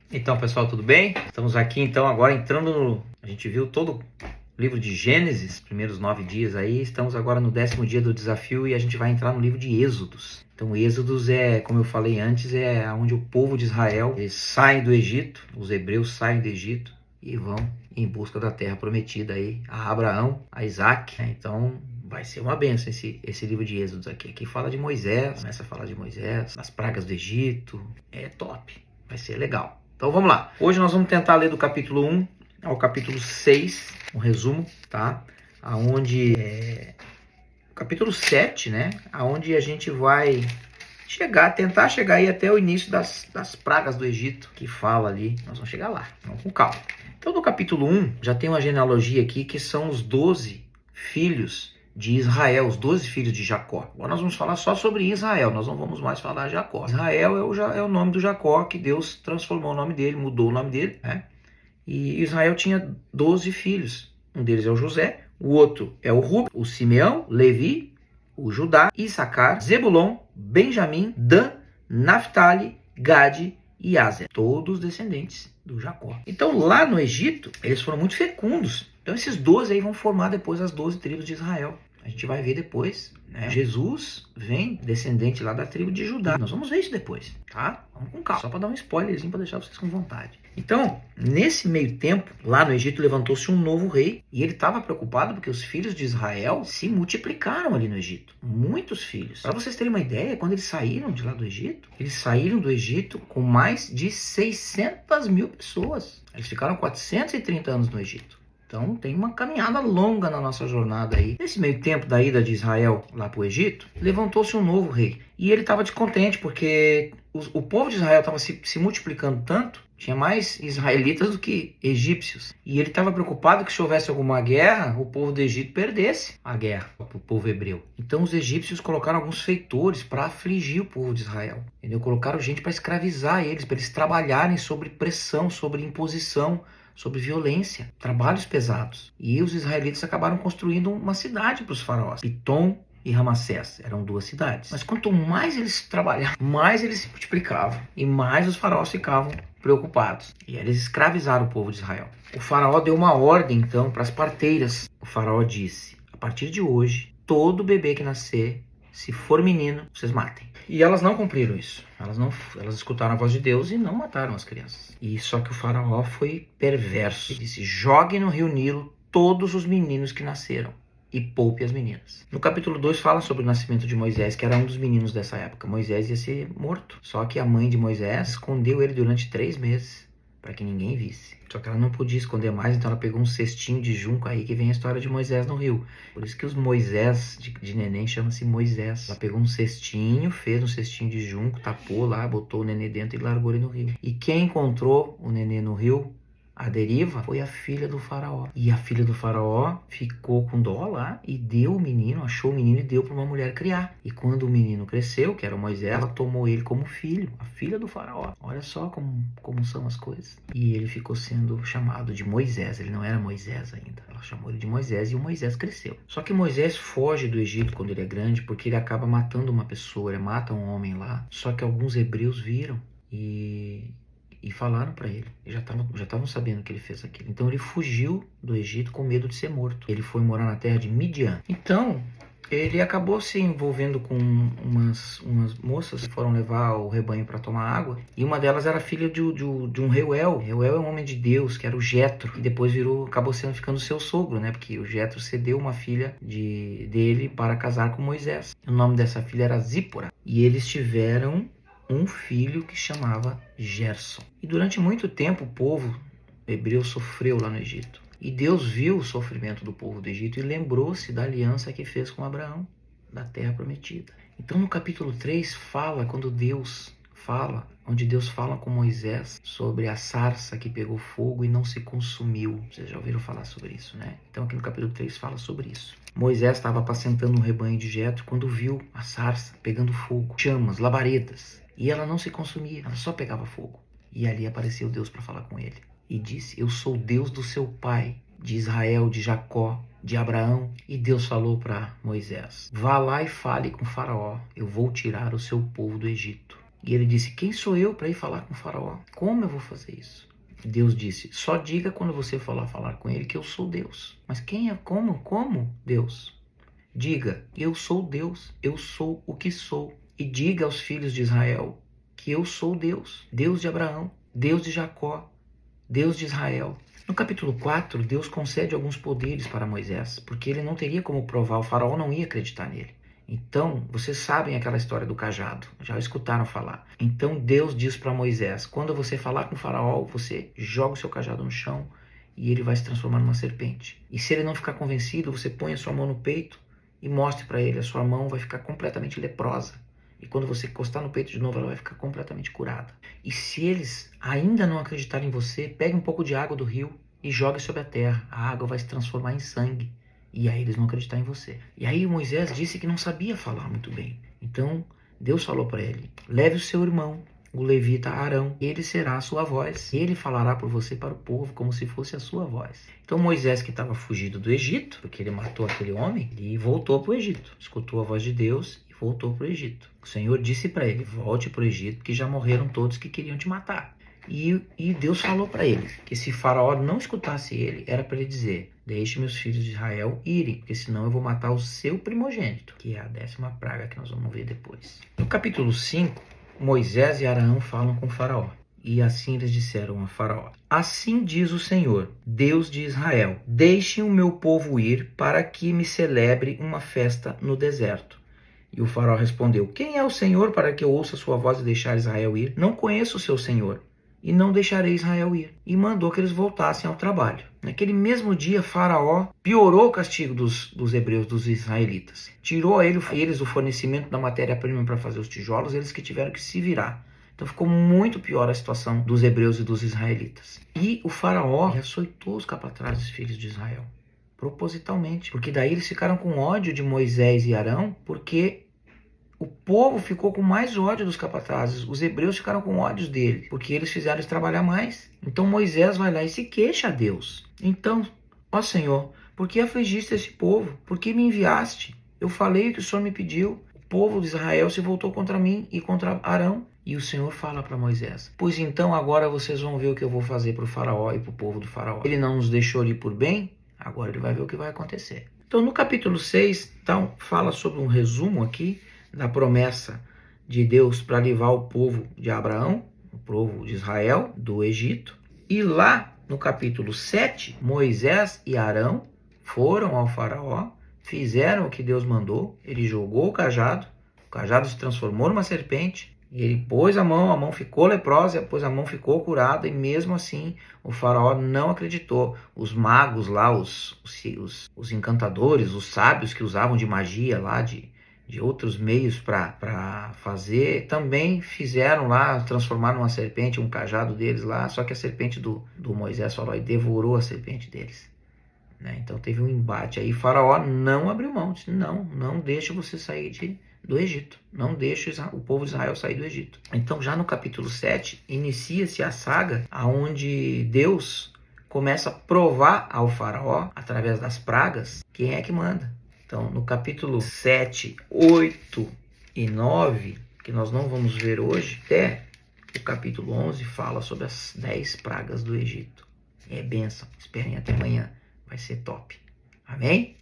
Então, pessoal, tudo bem? Estamos aqui, então, agora entrando no... A gente viu todo o livro de Gênesis, primeiros 9 dias aí. Estamos agora no 10º dia do desafio e a gente vai entrar no livro de Êxodos. Então, Êxodos é, como eu falei antes, é onde o povo de Israel eles saem do Egito, os hebreus saem do Egito e vão em busca da terra prometida aí a Abraão, a Isaac, né? Então, vai ser uma benção esse livro de Êxodos aqui. Aqui fala de Moisés, começa a falar de Moisés, das pragas do Egito. É top, vai ser legal. Então vamos lá. Hoje nós vamos tentar ler do capítulo 1 ao capítulo 6, um resumo, tá? Aonde capítulo 7, né? Aonde a gente vai tentar chegar aí até o início das pragas do Egito, que fala ali. Nós vamos chegar lá, vamos com calma. Então no capítulo 1 já tem uma genealogia aqui que são os 12 filhos de Israel, os 12 filhos de Jacó. Agora nós vamos falar só sobre Israel, nós não vamos mais falar de Jacó. Israel é o nome do Jacó, que Deus transformou o nome dele, mudou o nome dele, né? E Israel tinha 12 filhos. Um deles é o José, o outro é o Rubem, o Simeão, Levi, o Judá, Issacar, Zebulon, Benjamim, Dan, Naftali, Gade e Aser. Todos descendentes do Jacó. Então lá no Egito, eles foram muito fecundos. Então esses 12 aí vão formar depois as 12 tribos de Israel. A gente vai ver depois, né? Jesus vem descendente lá da tribo de Judá. Nós vamos ver isso depois, tá? Vamos com calma, só para dar um spoilerzinho para deixar vocês com vontade. Então, nesse meio tempo, lá no Egito levantou-se um novo rei e ele estava preocupado porque os filhos de Israel se multiplicaram ali no Egito. Muitos filhos. Para vocês terem uma ideia, quando eles saíram de lá do Egito, eles saíram do Egito com mais de 600 mil pessoas. Eles ficaram 430 anos no Egito. Então tem uma caminhada longa na nossa jornada aí. Nesse meio tempo da ida de Israel lá para o Egito, levantou-se um novo rei. E ele estava descontente porque o povo de Israel estava se multiplicando tanto, tinha mais israelitas do que egípcios. E ele estava preocupado que se houvesse alguma guerra, o povo do Egito perdesse a guerra para o povo hebreu. Então os egípcios colocaram alguns feitores para afligir o povo de Israel. Entendeu? Colocaram gente para escravizar eles, para eles trabalharem sob pressão, sob imposição, sobre violência, trabalhos pesados. E os israelitas acabaram construindo uma cidade para os faraós. Pitom e Ramassés eram 2 cidades. Mas quanto mais eles trabalhavam, mais eles se multiplicavam e mais os faraós ficavam preocupados. E eles escravizaram o povo de Israel. O faraó deu uma ordem então para as parteiras. O faraó disse: a partir de hoje, todo bebê que nascer, se for menino, vocês matem. E elas não cumpriram isso. Elas escutaram a voz de Deus e não mataram as crianças. E só que o faraó foi perverso. Ele disse: jogue no rio Nilo todos os meninos que nasceram e poupe as meninas. No capítulo 2 fala sobre o nascimento de Moisés, que era um dos meninos dessa época. Moisés ia ser morto. Só que a mãe de Moisés escondeu ele durante 3 meses para que ninguém visse. Só que ela não podia esconder mais, então ela pegou um cestinho de junco, aí que vem a história de Moisés no rio. Por isso que os Moisés de neném chama-se Moisés. Ela pegou um cestinho, fez um cestinho de junco, tapou lá, botou o nenê dentro e largou ele no rio. E quem encontrou o nenê no rio, a deriva, foi a filha do faraó. E a filha do faraó ficou com dó lá e deu o menino, achou o menino e deu para uma mulher criar. E quando o menino cresceu, que era o Moisés, ela tomou ele como filho, a filha do faraó. Olha só como são as coisas. E ele ficou sendo chamado de Moisés, ele não era Moisés ainda. Ela chamou ele de Moisés e o Moisés cresceu. Só que Moisés foge do Egito quando ele é grande porque ele acaba matando uma pessoa, ele mata um homem lá. Só que alguns hebreus viram e falaram para ele. Já estavam sabendo que ele fez aquilo. Então ele fugiu do Egito com medo de ser morto. Ele foi morar na terra de Midian. Então ele acabou se envolvendo com umas moças que foram levar o rebanho para tomar água. E uma delas era filha de um Reuel. Reuel é um homem de Deus, que era o Jetro. E depois acabou ficando seu sogro, né? Porque o Jetro cedeu uma filha dele para casar com Moisés. O nome dessa filha era Zípora. E eles tiveram um filho que chamava Gerson. E durante muito tempo o povo hebreu sofreu lá no Egito. E Deus viu o sofrimento do povo do Egito e lembrou-se da aliança que fez com Abraão, da terra prometida. Então no capítulo 3 onde Deus fala com Moisés sobre a sarça que pegou fogo e não se consumiu. Vocês já ouviram falar sobre isso, né? Então aqui no capítulo 3 fala sobre isso. Moisés estava apacentando um rebanho de Jetro quando viu a sarça pegando fogo, chamas, labaredas. E ela não se consumia, ela só pegava fogo. E ali apareceu Deus para falar com ele. E disse: eu sou Deus do seu pai, de Israel, de Jacó, de Abraão. E Deus falou para Moisés: vá lá e fale com Faraó, eu vou tirar o seu povo do Egito. E ele disse, quem sou eu para ir falar com o faraó? Como eu vou fazer isso? Deus disse, só diga quando você for lá falar com ele que eu sou Deus. Mas quem é? Como Deus? Diga, eu sou Deus, eu sou o que sou. E diga aos filhos de Israel que eu sou Deus, Deus de Abraão, Deus de Jacó, Deus de Israel. No capítulo 4, Deus concede alguns poderes para Moisés, porque ele não teria como provar, o faraó não ia acreditar nele. Então, vocês sabem aquela história do cajado, já escutaram falar. Então Deus diz para Moisés, quando você falar com o faraó, você joga o seu cajado no chão e ele vai se transformar numa serpente. E se ele não ficar convencido, você põe a sua mão no peito e mostre para ele, a sua mão vai ficar completamente leprosa. E quando você encostar no peito de novo, ela vai ficar completamente curada. E se eles ainda não acreditarem em você, pegue um pouco de água do rio e jogue sobre a terra. A água vai se transformar em sangue. E aí eles vão acreditar em você. E aí Moisés disse que não sabia falar muito bem. Então Deus falou para ele, leve o seu irmão, o levita Arão, ele será a sua voz. Ele falará por você para o povo como se fosse a sua voz. Então Moisés, que estava fugido do Egito, porque ele matou aquele homem, ele voltou para o Egito. Escutou a voz de Deus e voltou para o Egito. O Senhor disse para ele, volte para o Egito, porque já morreram todos que queriam te matar. E Deus falou para ele que se Faraó não escutasse ele, era para ele dizer, deixe meus filhos de Israel irem, porque senão eu vou matar o seu primogênito, que é a 10ª praga que nós vamos ver depois. No capítulo 5, Moisés e Arão falam com Faraó. E assim eles disseram a Faraó, assim diz o Senhor, Deus de Israel, deixem o meu povo ir para que me celebre uma festa no deserto. E o faraó respondeu, quem é o Senhor para que eu ouça sua voz e deixar Israel ir? Não conheço o seu Senhor, e não deixarei Israel ir. E mandou que eles voltassem ao trabalho. Naquele mesmo dia, Faraó piorou o castigo dos hebreus, dos israelitas. Tirou a eles o fornecimento da matéria-prima para fazer os tijolos, eles que tiveram que se virar. Então ficou muito pior a situação dos hebreus e dos israelitas. E o faraó açoitou os capatazes filhos de Israel, propositalmente. Porque daí eles ficaram com ódio de Moisés e Arão, porque o povo ficou com mais ódio dos capatazes. Os hebreus ficaram com ódio dele, porque eles fizeram eles trabalhar mais. Então Moisés vai lá e se queixa a Deus. Então, ó Senhor, por que afligiste esse povo? Por que me enviaste? Eu falei o que o Senhor me pediu. O povo de Israel se voltou contra mim e contra Arão. E o Senhor fala para Moisés, pois então agora vocês vão ver o que eu vou fazer para o faraó e para o povo do faraó. Ele não nos deixou ir por bem, agora ele vai ver o que vai acontecer. Então no capítulo 6, então, fala sobre um resumo aqui da promessa de Deus para livrar o povo de Abraão, o povo de Israel, do Egito. E lá no capítulo 7, Moisés e Arão foram ao faraó, fizeram o que Deus mandou, ele jogou o cajado se transformou numa serpente, e ele pôs a mão ficou leprosa, depois a mão ficou curada, e mesmo assim o faraó não acreditou. Os magos lá, os encantadores, os sábios que usavam de magia lá, de outros meios para fazer, também fizeram lá, transformaram numa serpente, um cajado deles lá, só que a serpente do Moisés falou e devorou a serpente deles. Né? Então teve um embate aí, Faraó não abriu mão, disse, não deixa você sair do Egito, não deixa o povo de Israel sair do Egito. Então já no capítulo 7, inicia-se a saga onde Deus começa a provar ao Faraó, através das pragas, quem é que manda. Então, no capítulo 7, 8 e 9, que nós não vamos ver hoje, até o capítulo 11 fala sobre as 10 pragas do Egito. É bênção. Esperem até amanhã. Vai ser top. Amém?